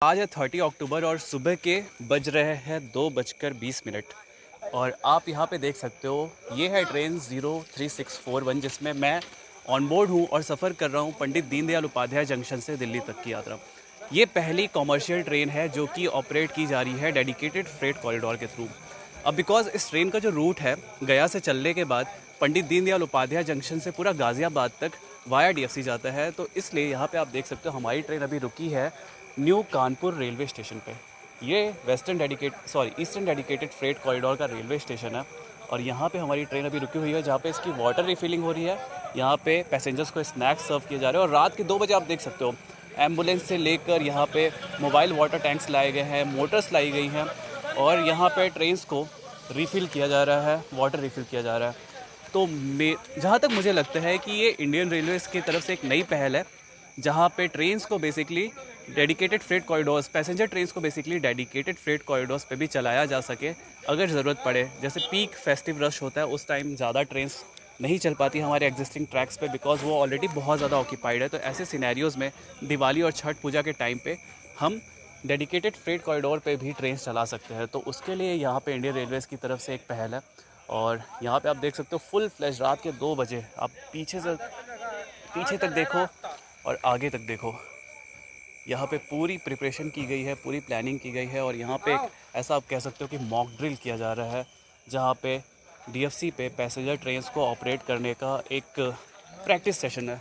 आज है 30 अक्टूबर और सुबह के बज रहे हैं 2:20 और आप यहाँ पे देख सकते हो ये है ट्रेन 03641 जिसमें मैं ऑन बोर्ड हूँ और सफ़र कर रहा हूँ पंडित दीनदयाल उपाध्याय जंक्शन से दिल्ली तक की यात्रा। ये पहली कॉमर्शियल ट्रेन है जो कि ऑपरेट की जा रही है डेडिकेटेड फ्रेट कॉरिडोर के थ्रू। अब बिकॉज इस ट्रेन का जो रूट है गया से चलने के बाद पंडित दीनदयाल उपाध्याय जंक्शन से पूरा गाज़ियाबाद तक वाया डीएफसी जाता है, तो इसलिए यहाँ पे आप देख सकते हो हमारी ट्रेन अभी रुकी है न्यू कानपुर रेलवे स्टेशन पे। ये ईस्टर्न डेडिकेटेड फ्रेट कॉरिडोर का रेलवे स्टेशन है और यहाँ पे हमारी ट्रेन अभी रुकी हुई है जहाँ पे इसकी वाटर रिफिलिंग हो रही है। यहाँ पे पैसेंजर्स को स्नैक्स सर्व किए जा रहे हैं और रात के 2 बजे आप देख सकते हो एम्बुलेंस से लेकर यहाँ पे मोबाइल वाटर टैंक्स लाए गए हैं, मोटर्स लाई गई हैं और यहाँ पे ट्रेन्स को रिफ़िल किया जा रहा है, वाटर रिफ़िल किया जा रहा है। तो जहाँ तक मुझे लगता है कि ये इंडियन रेलवेज़ की तरफ से एक नई पहल है जहाँ पे ट्रेन्स को basically dedicated freight corridors, passenger trains को बेसिकली डेडिकेटेड फ्रेट कॉरिडोर्स पे भी चलाया जा सके अगर ज़रूरत पड़े। जैसे पीक फेस्टिव रश होता है उस टाइम ज़्यादा ट्रेन्स नहीं चल पाती हमारे एग्जिस्टिंग ट्रैक्स पे बिकॉज वो ऑलरेडी बहुत ज़्यादा ऑक्यूपाइड है। तो ऐसे सिनेरियोज़ में दिवाली और छठ पूजा के टाइम पे हम डेडिकेटेड फ्रेट कॉरिडोर पे भी ट्रेन चला सकते हैं। तो उसके लिए यहाँ पे इंडियन रेलवेज़ की तरफ से एक पहल है और यहाँ पे आप देख सकते हो फुल फ्लैश रात के 2 बजे आप पीछे तक देखो और आगे तक देखो, यहाँ पे पूरी प्रिपरेशन की गई है, पूरी प्लानिंग की गई है और यहाँ पे एक ऐसा आप कह सकते हो कि मॉक ड्रिल किया जा रहा है जहाँ पे डीएफसी पे पैसेंजर ट्रेन्स को ऑपरेट करने का एक प्रैक्टिस सेशन है।